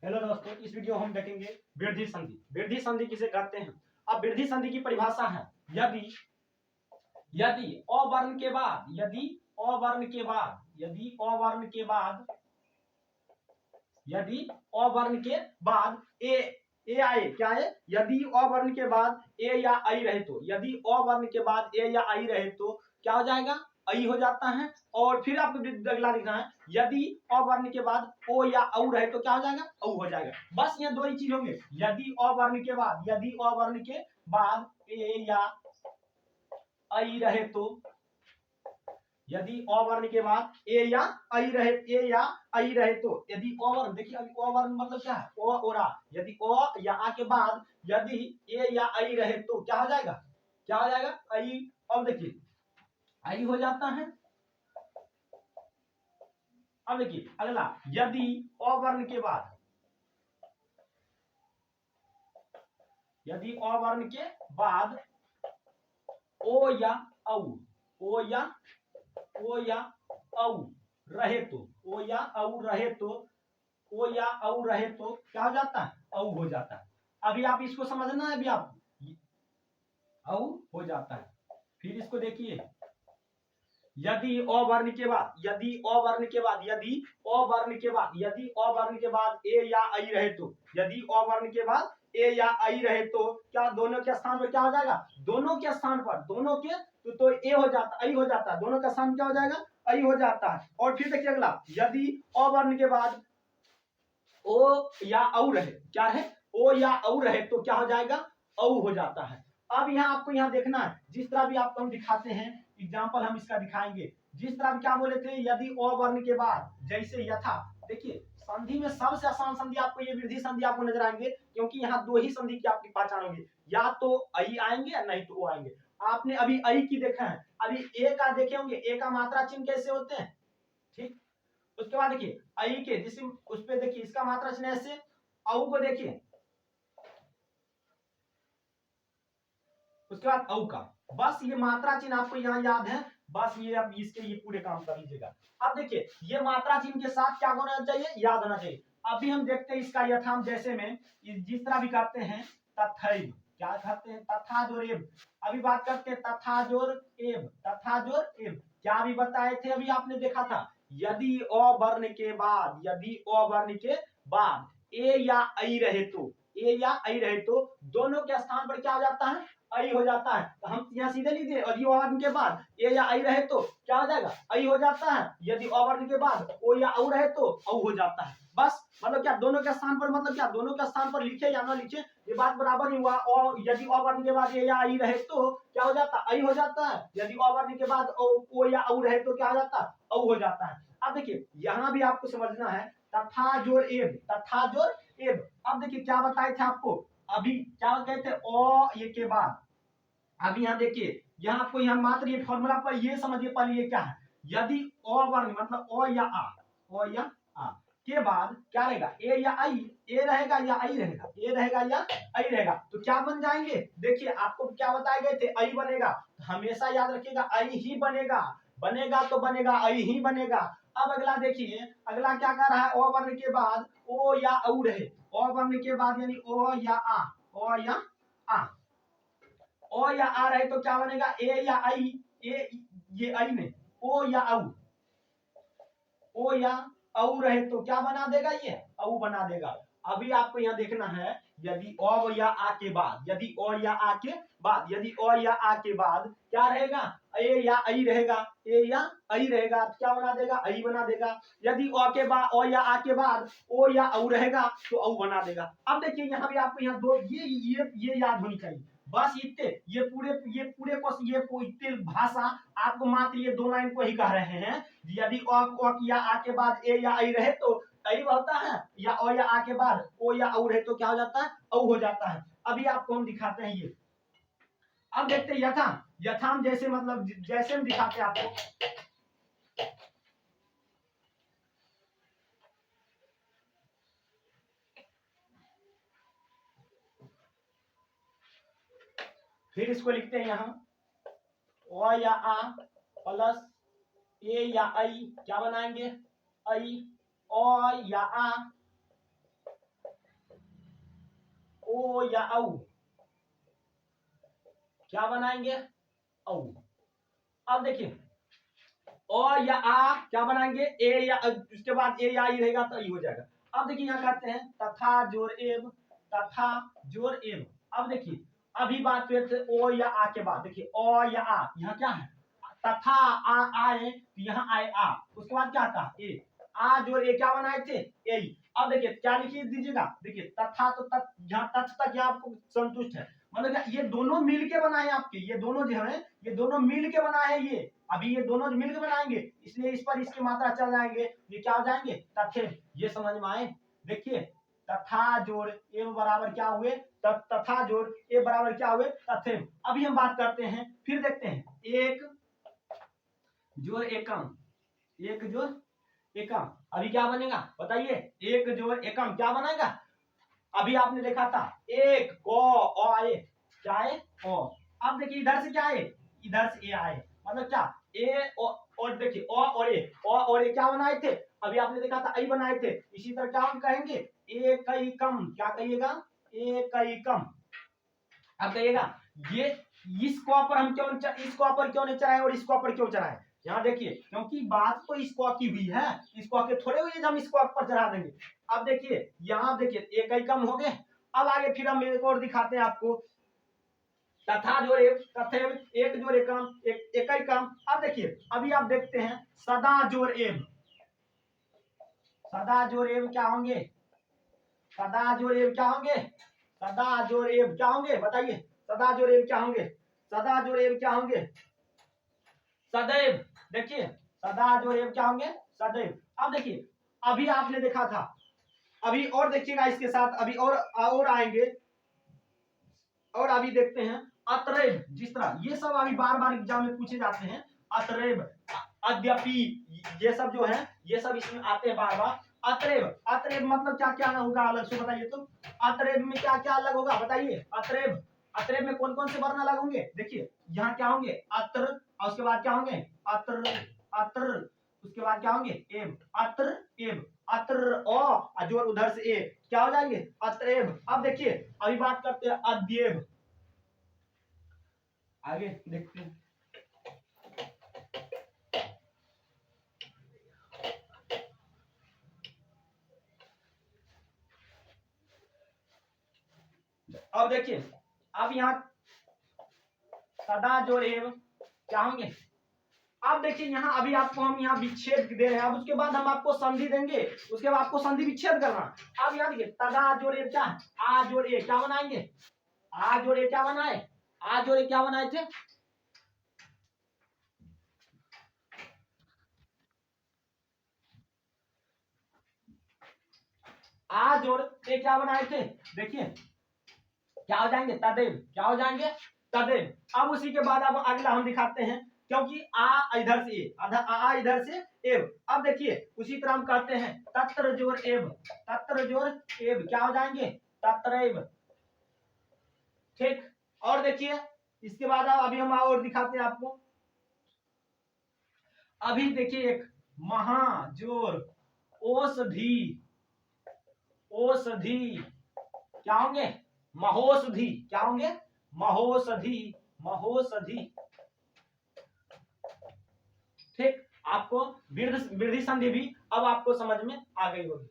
Hello दोस्तों, इस video हम देखेंगे वृद्धि संधि। वृद्धि संधि किसे कहते हैं? अब वृद्धि संधि की परिभाषा है यदि यदि अवर्ण के बाद यदि अवर्ण के बाद यदि अवर्ण के बाद यदि अवर्ण के बाद ए आए, क्या है? यदि अवर्ण के बाद ए या आई रहे तो, यदि अवर्ण के बाद ए या आई रहे तो क्या हो जाएगा? आई हो जाता है। और फिर आपको अगला लिखना है यदि अवर्ण के बाद ओ या औ रहे तो क्या हो जाएगा? औ हो जाएगा। बस ये दो ही चीज होंगे, यदि अवर्ण के बाद ए या आई रहे तो, यदि अवर्ण के बाद ए या आई रहे तो, यदि अवर्ण, देखिए अभी अवर्ण मतलब क्या है? ओ ओरा, यदि ओ या आ के बाद यदि ए या आई रहे तो क्या हो जाएगा? क्या हो जाएगा? आई। अब देखिए आई हो जाता है। अब देखिए अगला, यदि अवर्ण के बाद ओ या औ ओ या औ रहे तो, ओ या औ रहे तो क्या हो जाता है? औ हो जाता है। अभी आप इसको समझना है, अभी आप औ हो जाता है। फिर इसको देखिए, यदि अवर्ण के बाद ए या आई रहे तो, यदि अवर्ण के बाद ए या आई रहे तो क्या दोनों के स्थान पर क्या हो जाएगा? दोनों के स्थान पर, दोनों के तो ए हो जाता, आई हो जाता है। दोनों का स्थान क्या हो जाएगा? आई हो जाता है। और फिर देखिए अगला, यदि अवर्ण के बाद ओ या औ रहे, क्या है? ओ या औ रहे तो क्या हो जाएगा? औ हो जाता है। अब यहाँ आपको यहाँ देखना है, जिस तरह भी आपको हम दिखाते हैं, एग्जाम्पल हम इसका दिखाएंगे। जिस तरह क्या बोले थे, यदि अवर्ण के बाद, जैसे यथा, देखिए संधि में सबसे आसान संधि आपको ये वृद्धि संधि आपको नजर आएंगे, क्योंकि यहाँ दो ही संधि की आपकी पहचान होगी, या तो आई आएंगे या नहीं तो ओ आएंगे। आपने अभी आई की देखा है, अभी ए का देखे होंगे, ए का मात्रा चिन्ह कैसे होते हैं, ठीक। उसके बाद देखिए आई के, जिस उस पे देखिए इसका मात्रा चिन्ह ऐसे, औ को देखिए, उसके बाद औ का, बस ये मात्रा चिन्ह आपको यहाँ याद है, बस ये अब इसके ये पूरे काम कर लीजिएगा। अब देखिए ये मात्रा चिन्ह के साथ क्या होना चाहिए? याद होना चाहिए। अभी हम देखते हैं इसका यथाम, जैसे में जिस तरह भी कहते हैं तथैव, क्या कहते हैं? तथा जोर एव। अभी बात करते हैं तथा जोर एव, तथा जोर एव क्या अभी बताए थे? अभी आपने देखा था, यदि अवर्ण के बाद ए या आई रहे तो, ए या आई रहे तो दोनों के स्थान पर क्या हो जाता है? आई हो जाता है। तो हम यहाँ सीधे लिख दिए, यदि अवर्ण के बाद ए या आई रहे तो क्या हो जाएगा? आई हो जाता है। यदि अवर्ण के बाद ओ या औ रहे तो औ हो जाता है। बस मतलब क्या, दोनों के स्थान पर, मतलब क्या, दोनों के स्थान पर लिखे या ना लिखे ये बात बराबर ही हुआ। और यदि अवर्ण के बाद ए या आई रहे तो क्या हो जाता? आई हो जाता है। यदि अवर्ण के बाद ओ या औ रहे तो क्या हो जाता? औ हो जाता है। अब देखिए यहाँ भी आपको समझना है, तथा जोर एव, तथा जोर एव। अब देखिए क्या बताए थे आपको, अभी क्या कहते हैं? ओ ये के बाद, अभी यहाँ देखिए, यहाँ आपको यहाँ मात्र ये फॉर्मूला पर ये समझिए पहले ये क्या है। यदि अवर्ण मतलब ओ या आ के बाद क्या रहेगा? ए या आई, ए रहेगा या आई रहेगा? ए रहेगा या आई रहेगा? तो क्या बन जाएंगे? देखिए आपको क्या बताए गए थे? आई बनेगा। हमेशा याद रखिएगा आई ही बनेगा, बनेगा तो बनेगा, आई ही बनेगा। अब अगला देखिए, अगला क्या कर रहा है? अवर्ण के बाद ओ या औ रहे, अवर्ण के बाद यानी ओ या आ, ओ या आ, ओ या आ रहे तो क्या बनेगा? ए या आई, ए ये आई नहीं, ओ या औ, ओ या औ रहे तो क्या बना देगा? ये औ बना देगा। अभी आपको यहाँ देखना है, यदि ओ या आ के बाद, यदि ओ या आ के बाद, यदि ओ या आ के बाद क्या रहेगा? ए या आई रहेगा, ए या आई रहेगा तो क्या बना देगा? आई बना देगा। यदि ओ के बाद, ओ या आ के बाद ओ या औ रहेगा तो औ बना देगा। अब देखिए यहाँ भी आपको यहाँ दो ये याद होनी चाहिए। बस इतने, ये पूरे इतने भाषा आपको मात्र ये दो लाइन को ही कह रहे हैं। यदि ओ या आ के बाद ए या आई रहे तो आई होता है, या ओ या आ के बाद ओ या औ रहे तो क्या हो जाता है? औ हो जाता है। अभी आपको हम दिखाते हैं ये। अब देखते हैं यथाम, यथाम जैसे मतलब जैसे हम दिखाते हैं आपको, फिर इसको लिखते हैं यहाँ, ओ या आ प्लस ए या आई क्या बनाएंगे? आई, ओ या आ ओ या औ, क्या बनाएंगे? औ। अब देखिए ओ या आ क्या बनाएंगे? ए या उसके बाद ए या ई रहेगा तो ई हो जाएगा। अब देखिए यहाँ कहते हैं तथा जोर एव, तथा जोर एव। अब देखिए अभी बात करते हैं ओ या आ के बाद। देखिए ओ या आ, यहाँ क्या है? तथा आ आए तो यहाँ आए आ, उसके बाद क्या आता है? ए। आ जोर ए क्या बनाए थे? ए। अब देखिए क्या लिखिए दीजिएगा, देखिए तथा तो तथ, यहाँ तथ तक यहाँ आपको संतुष्ट है, मतलब ये दोनों मिल के बनाए आपके, ये दोनों जो है ये दोनों मिल के बनाए हैं। ये अभी ये दोनों मिल के बनाएंगे, इसलिए इस पर इसकी मात्रा चल जाएंगे, ये क्या हो जाएंगे? तथे। ये समझ में आए? देखिए तथा जोड़ एव बराबर क्या हुए? तथा जोड़ ए बराबर क्या हुए? तथे। अभी हम बात करते हैं, फिर देखते हैं एक जोड़ एकम, एक जोड़ एकम। अभी क्या बनेगा बताइए? एक जोड़ एकम क्या बनेगा? अभी आपने देखा था एक को आए, क्या है? ओ। अब देखिए इधर से क्या है? इधर से ए आए, मतलब क्या? ए और देखिए ओ और ए, ओ और ए क्या बनाए थे? अभी आपने देखा था आई बनाए थे। इसी तरह क्या हम कहेंगे? एक कई कम, क्या कहिएगा? एक कई कम। अब कहिएगा ये इसको पर हम क्यों, इसको पर क्यों नहीं चढ़ाए और इसको पर क्यों चढ़ाए? यहाँ देखिए क्योंकि बात तो इसको की हुई है, इसको के थोड़े हुए हम इसको पर चढ़ा देंगे। अब देखिए यहाँ देखिए एक ही कम हो गए। अब आगे फिर हम एक और दिखाते हैं आपको, तथा जोड़ एक, तथे एक जोड़ एकम, एक ही कम। अब देखिए अभी आप देखते हैं सदा जोड़ एव, सदा जोड़ एव क्या होंगे? सदा जोड़ एव क्या होंगे? सदा जोड़ एव क्या होंगे बताइए? सदा जोड़ एव क्या होंगे? सदा जोड़ एव क्या होंगे? सदैव। देखिए सदा जोड़ एव क्या होंगे? सदैव। अब देखिए अभी आपने देखा था, अभी और देखिएगा इसके साथ, अभी और आएंगे, और अभी देखते हैं अतरेब। जिस तरह ये सब अभी बार बार एग्जाम में पूछे जाते हैं, अतरेब, अद्यपि, ये सब जो है ये सब इसमें आते हैं बार बार। अतरेब, अतरेब मतलब क्या क्या होगा अलग से बताइए तो? अतरेब में क्या क्या अलग होगा बताइए? अतरेब, अतरेब में कौन कौन से वर्ण अलग होंगे? देखिए यहाँ क्या होंगे? अत्र, और उसके बाद क्या होंगे? अत्र, अत्र, उसके बाद क्या होंगे? एब, अत्र एब, अत्र ओ जोड़ उधर से ए, क्या हो जाएंगे? अतरेब। अब देखिए अभी बात करते हैं अद्येब, आगे देखते हैं। अब देखिए अब यहाँ सदा जोड़ एव क्या होंगे? अब देखिए यहाँ अभी आपको हम यहाँ विच्छेद दे रहे हैं, अब उसके बाद हम आपको संधि देंगे, उसके बाद आपको संधि विच्छेद करना। अब यहाँ देखिए तदा जोड़ एव क्या है? आ जोड़ ए क्या बनाएंगे? आ जोड़ ए क्या बनाए? आ जोड़ ए क्या बनाए थे? आ जोड़ ए क्या बनाए थे? देखिए क्या हो जाएंगे? तदेव। क्या हो जाएंगे? तदेव। अब उसी के बाद अब अगला हम दिखाते हैं, क्योंकि आ इधर से ए, आ इधर से एव। अब देखिए उसी तरह हम कहते हैं तत्र जोड़ एव, तत्र जोड़ एव क्या हो जाएंगे? तत्रैव। ठीक। और देखिए इसके बाद अभी हम और दिखाते हैं आपको। अभी देखिए एक महाजोर औषधि, औषधि क्या होंगे? महोषधि। क्या होंगे? महोषधि, महोषधि। ठीक। आपको वृद्धि संधि भी अब आपको समझ में आ गई होगी।